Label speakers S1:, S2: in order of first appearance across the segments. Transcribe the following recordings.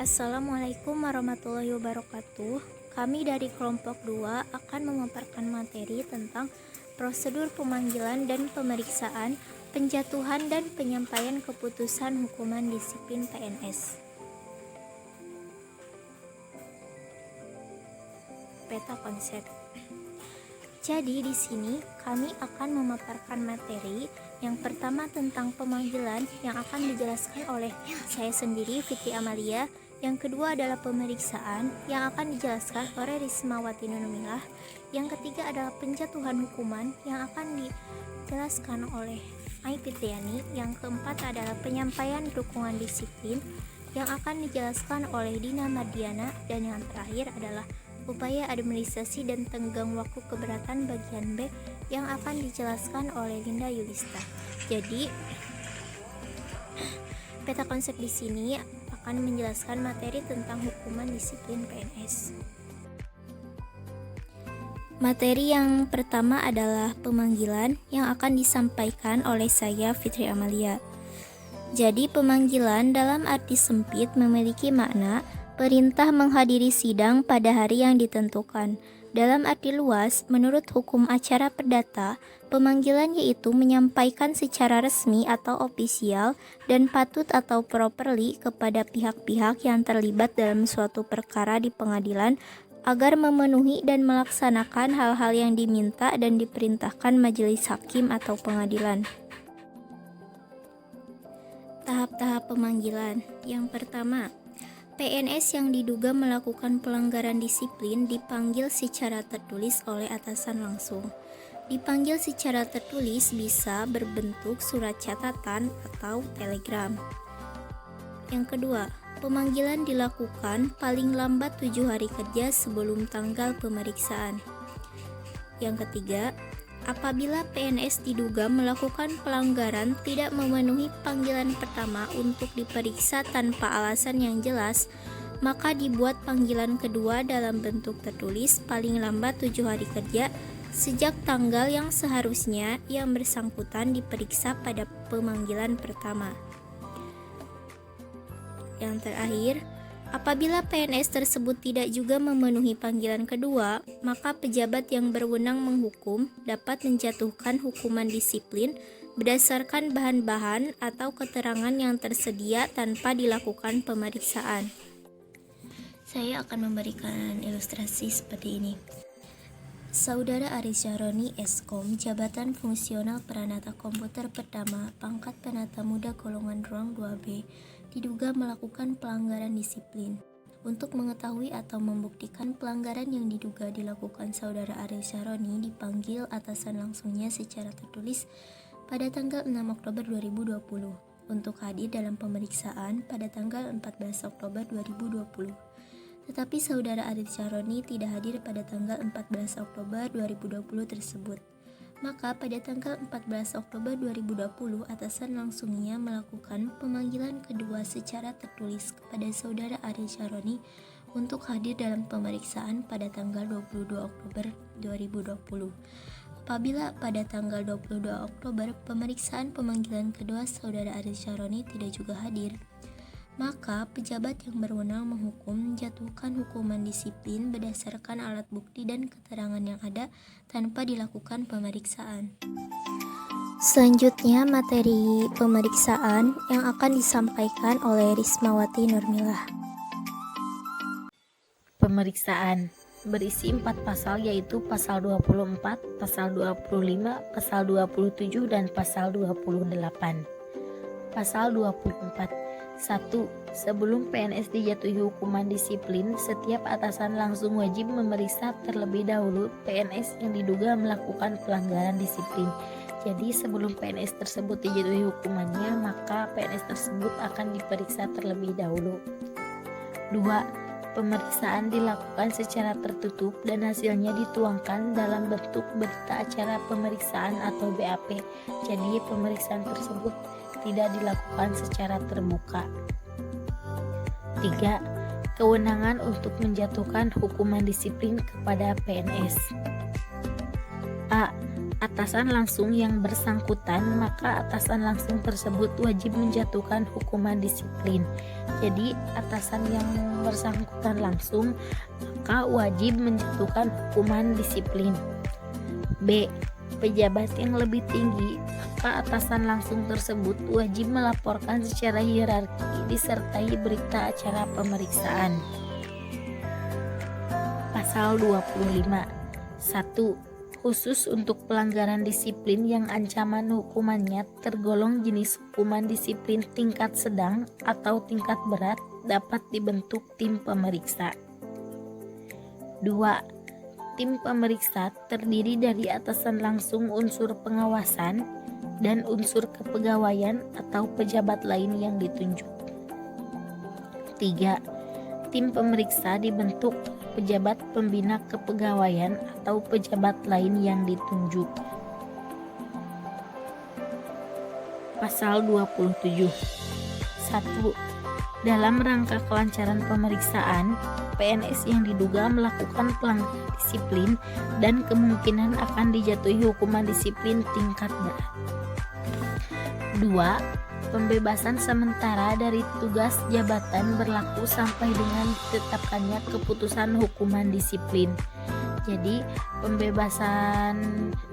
S1: Assalamualaikum warahmatullahi wabarakatuh. Kami dari kelompok 2 akan memaparkan materi tentang prosedur pemanggilan dan pemeriksaan, penjatuhan dan penyampaian keputusan hukuman disiplin PNS. Peta konsep. Jadi di sini kami akan memaparkan materi yang pertama tentang pemanggilan yang akan dijelaskan oleh saya sendiri, Fitri Amalia. Yang kedua adalah pemeriksaan yang akan dijelaskan oleh Rismawati Nurmilah. Yang ketiga adalah penjatuhan hukuman yang akan dijelaskan oleh Ai Fitriani. Yang keempat adalah penyampaian dukungan disiplin yang akan dijelaskan oleh Dina Mardiana. Dan yang terakhir adalah upaya administrasi dan tenggang waktu keberatan bagian B yang akan dijelaskan oleh Linda Yulista. Jadi, peta konsep di sini akan menjelaskan materi tentang hukuman disiplin PNS. Materi yang pertama adalah pemanggilan yang akan disampaikan oleh saya, Fitri Amalia. Jadi, pemanggilan dalam arti sempit memiliki makna perintah menghadiri sidang pada hari yang ditentukan. Dalam arti luas, menurut hukum acara perdata, pemanggilan yaitu menyampaikan secara resmi atau ofisial dan patut atau properly kepada pihak-pihak yang terlibat dalam suatu perkara di pengadilan agar memenuhi dan melaksanakan hal-hal yang diminta dan diperintahkan majelis hakim atau pengadilan. Tahap-tahap pemanggilan. Yang pertama, PNS yang diduga melakukan pelanggaran disiplin dipanggil secara tertulis oleh atasan langsung. Dipanggil secara tertulis bisa berbentuk surat catatan atau telegram. Yang kedua, pemanggilan dilakukan paling lambat 7 hari kerja sebelum tanggal pemeriksaan. Yang ketiga, apabila PNS diduga melakukan pelanggaran tidak memenuhi panggilan pertama untuk diperiksa tanpa alasan yang jelas, maka dibuat panggilan kedua dalam bentuk tertulis paling lambat 7 hari kerja sejak tanggal yang seharusnya yang bersangkutan diperiksa pada pemanggilan pertama. Yang terakhir, apabila PNS tersebut tidak juga memenuhi panggilan kedua, maka pejabat yang berwenang menghukum dapat menjatuhkan hukuman disiplin berdasarkan bahan-bahan atau keterangan yang tersedia tanpa dilakukan pemeriksaan. Saya akan memberikan ilustrasi seperti ini. Saudara Aris Syaroni, Eskom, Jabatan Fungsional Peranata Komputer Pertama, pangkat penata muda golongan ruang 2B, diduga melakukan pelanggaran disiplin. Untuk mengetahui atau membuktikan pelanggaran yang diduga dilakukan Saudara Aris Syaroni dipanggil atasan langsungnya secara tertulis pada tanggal 6 Oktober 2020 untuk hadir dalam pemeriksaan pada tanggal 14 Oktober 2020. Tetapi Saudara Aris Syaroni tidak hadir pada tanggal 14 Oktober 2020 tersebut. Maka pada tanggal 14 Oktober 2020, atasan langsungnya melakukan pemanggilan kedua secara tertulis kepada Saudara Aris Syaroni untuk hadir dalam pemeriksaan pada tanggal 22 Oktober 2020. Apabila pada tanggal 22 Oktober pemeriksaan pemanggilan kedua Saudara Aris Syaroni tidak juga hadir, maka pejabat yang berwenang menghukum menjatuhkan hukuman disiplin berdasarkan alat bukti dan keterangan yang ada tanpa dilakukan pemeriksaan. Selanjutnya materi pemeriksaan yang akan disampaikan oleh Rismawati Nurmilah.
S2: Pemeriksaan berisi 4 pasal, yaitu pasal 24, pasal 25, pasal 27, dan pasal 28. Pasal 24. 1. Sebelum PNS dijatuhi hukuman disiplin, setiap atasan langsung wajib memeriksa terlebih dahulu PNS yang diduga melakukan pelanggaran disiplin. Jadi sebelum PNS tersebut dijatuhi hukumannya, maka PNS tersebut akan diperiksa terlebih dahulu. 2. Pemeriksaan dilakukan secara tertutup dan hasilnya dituangkan dalam bentuk berita acara pemeriksaan atau BAP. Jadi pemeriksaan tersebut tidak dilakukan secara terbuka. 3. Kewenangan untuk menjatuhkan hukuman disiplin kepada PNS. A. atasan langsung yang bersangkutan, maka atasan langsung tersebut wajib menjatuhkan hukuman disiplin. Jadi atasan yang bersangkutan langsung maka wajib menjatuhkan hukuman disiplin. B. Pejabat yang lebih tinggi, maka atasan langsung tersebut wajib melaporkan secara hierarki disertai berita acara pemeriksaan. Pasal 25. 1. Khusus untuk pelanggaran disiplin yang ancaman hukumannya tergolong jenis hukuman disiplin tingkat sedang atau tingkat berat dapat dibentuk tim pemeriksa. 2. Tim pemeriksa terdiri dari atasan langsung unsur pengawasan dan unsur kepegawaian atau pejabat lain yang ditunjuk. 3. Tim pemeriksa dibentuk pejabat pembina kepegawaian atau pejabat lain yang ditunjuk. Pasal 27. 1. Dalam rangka kelancaran pemeriksaan, PNS yang diduga melakukan pelanggaran disiplin dan kemungkinan akan dijatuhi hukuman disiplin tingkat berat. 2. Pembebasan sementara dari tugas jabatan berlaku sampai dengan ditetapkannya keputusan hukuman disiplin. Jadi, pembebasan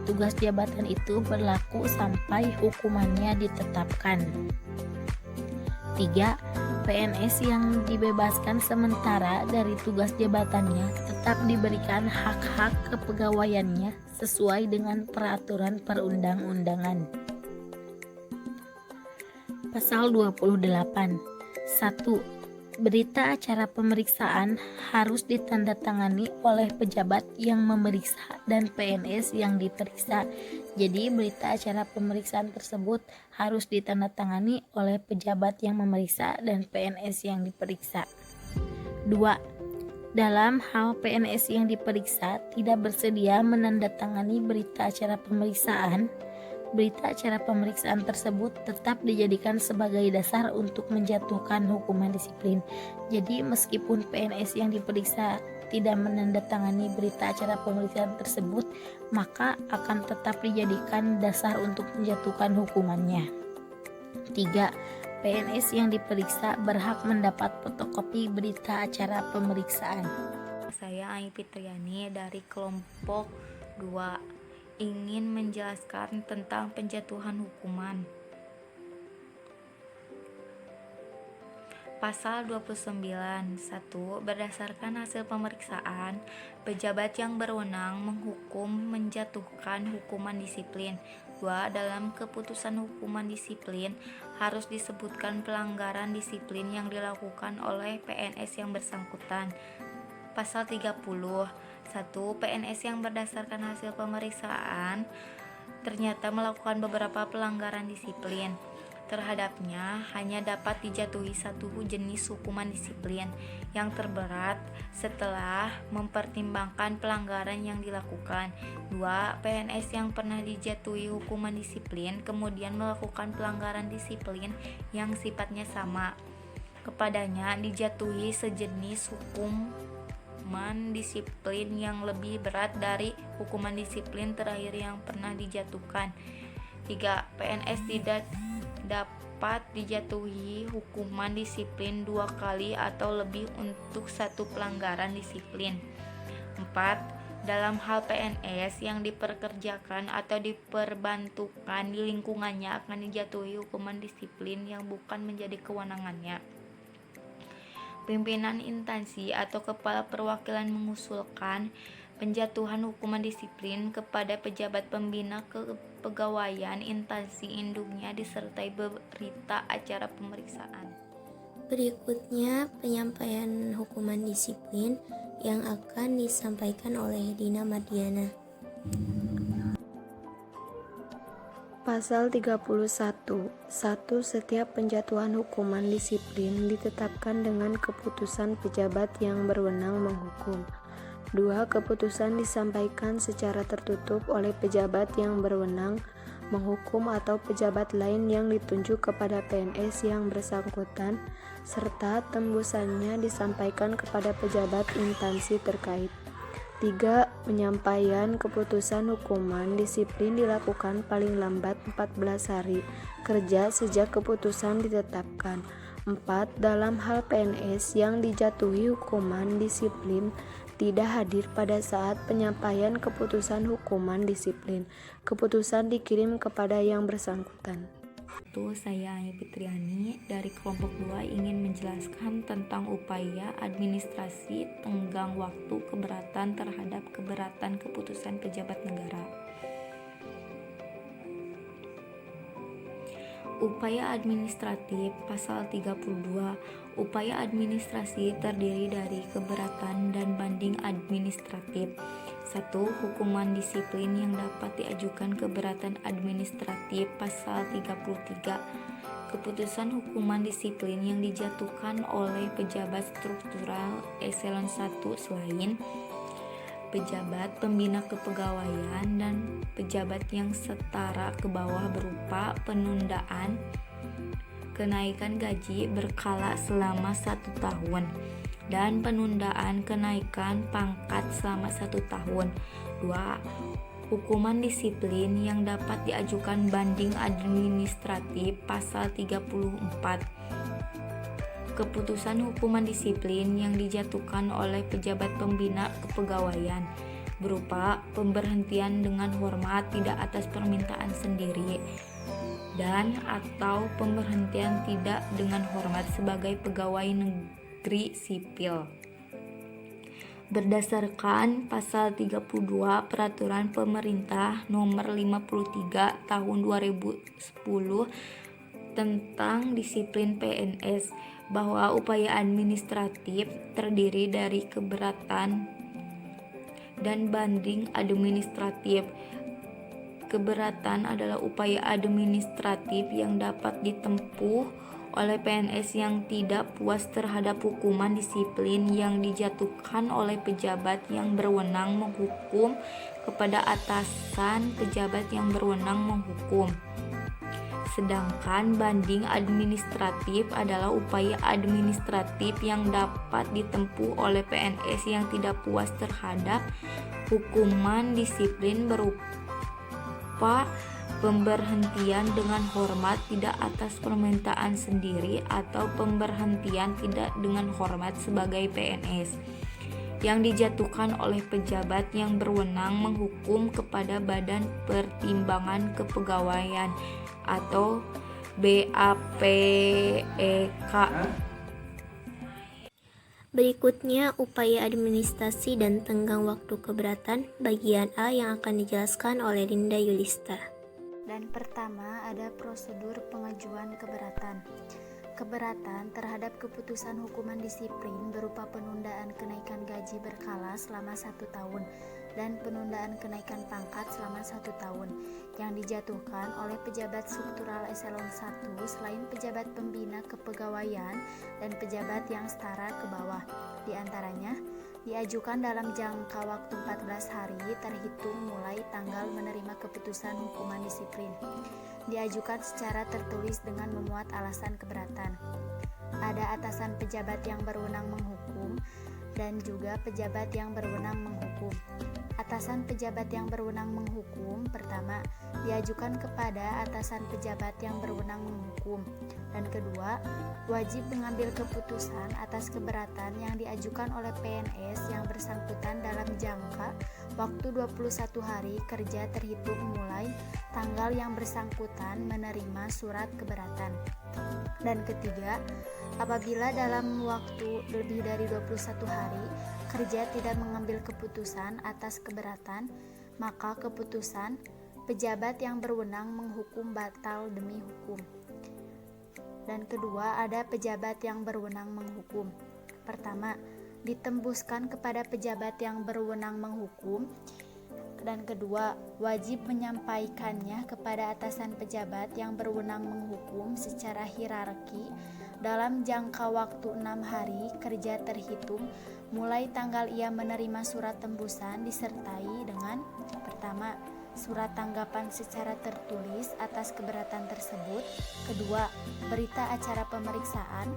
S2: tugas jabatan itu berlaku sampai hukumannya ditetapkan. 3. PNS yang dibebaskan sementara dari tugas jabatannya tetap diberikan hak-hak kepegawaiannya sesuai dengan peraturan perundang-undangan. Pasal 28. 1. Berita acara pemeriksaan harus ditandatangani oleh pejabat yang memeriksa dan PNS yang diperiksa. Jadi berita acara pemeriksaan tersebut harus ditandatangani oleh pejabat yang memeriksa dan PNS yang diperiksa. 2. Dalam hal PNS yang diperiksa tidak bersedia menandatangani berita acara pemeriksaan, berita acara pemeriksaan tersebut tetap dijadikan sebagai dasar untuk menjatuhkan hukuman disiplin. Jadi meskipun PNS yang diperiksa tidak menandatangani berita acara pemeriksaan tersebut, maka akan tetap dijadikan dasar untuk menjatuhkan hukumannya. 3. PNS yang diperiksa berhak mendapat fotokopi berita acara pemeriksaan.
S3: Saya Ai Fitriani dari kelompok 2 ingin menjelaskan tentang penjatuhan hukuman. Pasal 29. 1. Berdasarkan hasil pemeriksaan, pejabat yang berwenang menghukum menjatuhkan hukuman disiplin. 2. Dalam keputusan hukuman disiplin harus disebutkan pelanggaran disiplin yang dilakukan oleh PNS yang bersangkutan. Pasal 30. 1. PNS yang berdasarkan hasil pemeriksaan ternyata melakukan beberapa pelanggaran disiplin. Terhadapnya hanya dapat dijatuhi satu jenis hukuman disiplin yang terberat setelah mempertimbangkan pelanggaran yang dilakukan. 2. PNS yang pernah dijatuhi hukuman disiplin kemudian melakukan pelanggaran disiplin yang sifatnya sama, kepadanya dijatuhi sejenis hukuman disiplin yang lebih berat dari hukuman disiplin terakhir yang pernah dijatuhkan. 3. PNS tidak dapat dijatuhi hukuman disiplin 2 kali atau lebih untuk satu pelanggaran disiplin. 4. Dalam hal PNS yang diperkerjakan atau diperbantukan di lingkungannya akan dijatuhi hukuman disiplin yang bukan menjadi kewenangannya. Pimpinan instansi atau kepala perwakilan mengusulkan penjatuhan hukuman disiplin kepada pejabat pembina kepegawaian instansi induknya disertai berita acara pemeriksaan.
S1: Berikutnya penyampaian hukuman disiplin yang akan disampaikan oleh Dina Mardiana.
S4: Pasal 31. 1. Setiap penjatuhan hukuman disiplin ditetapkan dengan keputusan pejabat yang berwenang menghukum. 2. Keputusan disampaikan secara tertutup oleh pejabat yang berwenang menghukum atau pejabat lain yang ditunjuk kepada PNS yang bersangkutan, serta tembusannya disampaikan kepada pejabat instansi terkait. 3. Penyampaian keputusan hukuman disiplin dilakukan paling lambat 14 hari kerja sejak keputusan ditetapkan. 4. Dalam hal PNS yang dijatuhi hukuman disiplin tidak hadir pada saat penyampaian keputusan hukuman disiplin, keputusan dikirim kepada yang bersangkutan.
S3: Saya Aya Fitriani dari kelompok 2 ingin menjelaskan tentang upaya administrasi tenggang waktu keberatan terhadap keberatan keputusan pejabat negara. Upaya administratif pasal 32. Upaya administrasi terdiri dari keberatan dan banding administratif. 1. Hukuman disiplin yang dapat diajukan keberatan administratif pasal 33. Keputusan hukuman disiplin yang dijatuhkan oleh pejabat struktural eselon 1 selain pejabat pembina kepegawaian dan pejabat yang setara ke bawah berupa penundaan kenaikan gaji berkala selama 1 tahun dan penundaan kenaikan pangkat selama 1 tahun. 2. Hukuman disiplin yang dapat diajukan banding administratif pasal 34. Keputusan hukuman disiplin yang dijatuhkan oleh pejabat pembina kepegawaian berupa pemberhentian dengan hormat tidak atas permintaan sendiri dan atau pemberhentian tidak dengan hormat sebagai pegawai negeri sipil. Berdasarkan pasal 32 Peraturan Pemerintah Nomor 53 Tahun 2010 tentang disiplin PNS, bahwa upaya administratif terdiri dari keberatan dan banding administratif. Keberatan adalah upaya administratif yang dapat ditempuh oleh PNS yang tidak puas terhadap hukuman disiplin yang dijatuhkan oleh pejabat yang berwenang menghukum kepada atasan pejabat yang berwenang menghukum. Sedangkan banding administratif adalah upaya administratif yang dapat ditempuh oleh PNS yang tidak puas terhadap hukuman disiplin berupa pemberhentian dengan hormat tidak atas permintaan sendiri atau pemberhentian tidak dengan hormat sebagai PNS yang dijatuhkan oleh pejabat yang berwenang menghukum kepada Badan Pertimbangan Kepegawaian atau BAPEK.
S1: Berikutnya, upaya administrasi dan tenggang waktu keberatan bagian A yang akan dijelaskan oleh Linda Yulista.
S5: Dan pertama ada prosedur pengajuan keberatan. Keberatan terhadap keputusan hukuman disiplin berupa penundaan kenaikan gaji berkala selama 1 tahun dan penundaan kenaikan pangkat selama 1 tahun yang dijatuhkan oleh pejabat struktural eselon 1 selain pejabat pembina kepegawaian dan pejabat yang setara ke bawah. Di antaranya diajukan dalam jangka waktu 14 hari terhitung mulai tanggal menerima keputusan hukuman disiplin. Diajukan secara tertulis dengan memuat alasan keberatan. Ada atasan pejabat yang berwenang menghukum dan juga pejabat yang berwenang menghukum. Atasan pejabat yang berwenang menghukum pertama diajukan kepada atasan pejabat yang berwenang menghukum, dan kedua wajib mengambil keputusan atas keberatan yang diajukan oleh PNS yang bersangkutan dalam jangka waktu 21 hari kerja terhitung mulai tanggal yang bersangkutan menerima surat keberatan. Dan ketiga, apabila dalam waktu lebih dari 21 hari kerja tidak mengambil keputusan atas keberatan, maka keputusan pejabat yang berwenang menghukum batal demi hukum. Dan kedua, ada pejabat yang berwenang menghukum. Pertama, ditembuskan kepada pejabat yang berwenang menghukum. Dan kedua, wajib menyampaikannya kepada atasan pejabat yang berwenang menghukum secara hierarki dalam jangka waktu 6 hari kerja terhitung mulai tanggal ia menerima surat tembusan disertai dengan pertama, surat tanggapan secara tertulis atas keberatan tersebut. Kedua, berita acara pemeriksaan.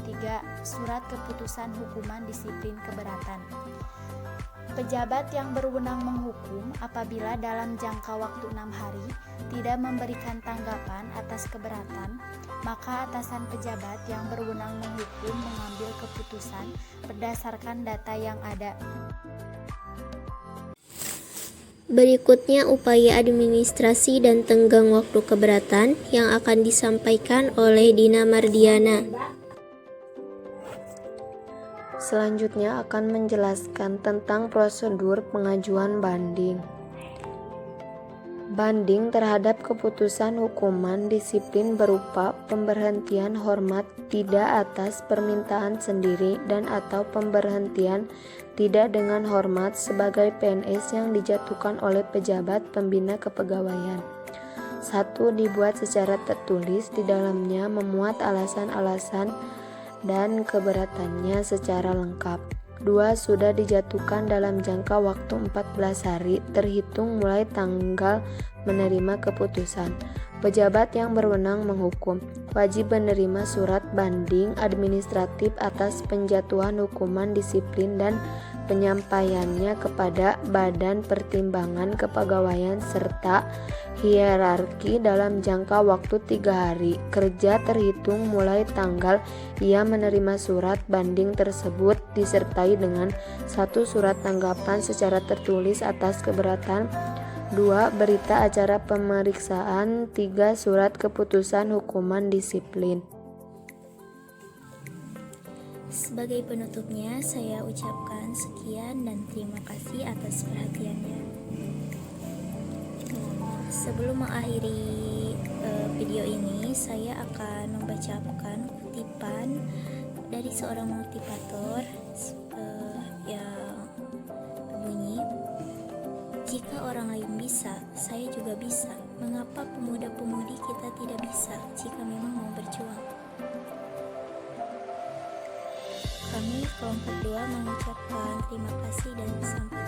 S5: 3. Surat keputusan hukuman disiplin keberatan. Pejabat yang berwenang menghukum apabila dalam jangka waktu 6 hari tidak memberikan tanggapan atas keberatan, maka atasan pejabat yang berwenang menghukum mengambil keputusan berdasarkan data yang ada.
S1: Berikutnya upaya administrasi dan tenggang waktu keberatan yang akan disampaikan oleh Dina Mardiana.
S4: Selanjutnya akan menjelaskan tentang prosedur pengajuan banding. Banding terhadap keputusan hukuman disiplin berupa pemberhentian hormat tidak atas permintaan sendiri dan atau pemberhentian tidak dengan hormat sebagai PNS yang dijatuhkan oleh pejabat pembina kepegawaian. 1. Dibuat secara tertulis, di dalamnya memuat alasan-alasan dan keberatannya secara lengkap. 2. Sudah dijatuhkan dalam jangka waktu 14 hari terhitung mulai tanggal menerima keputusan. Pejabat yang berwenang menghukum wajib menerima surat banding administratif atas penjatuhan hukuman disiplin dan penyampaiannya kepada Badan Pertimbangan Kepegawaian serta hierarki dalam jangka waktu 3 hari kerja terhitung mulai tanggal ia menerima surat banding tersebut disertai dengan 1 surat tanggapan secara tertulis atas keberatan, 2 berita acara pemeriksaan, 3 surat keputusan hukuman disiplin.
S1: Sebagai penutupnya, saya ucapkan sekian dan terima kasih atas perhatiannya. Sebelum mengakhiri video ini, saya akan membacakan kutipan dari seorang motivator yang berbunyi, "Jika orang lain bisa, saya juga bisa. Mengapa pemuda-pemudi kita tidak bisa jika memang mau berjuang?" Kami kelompok 2 mengucapkan terima kasih dan sampai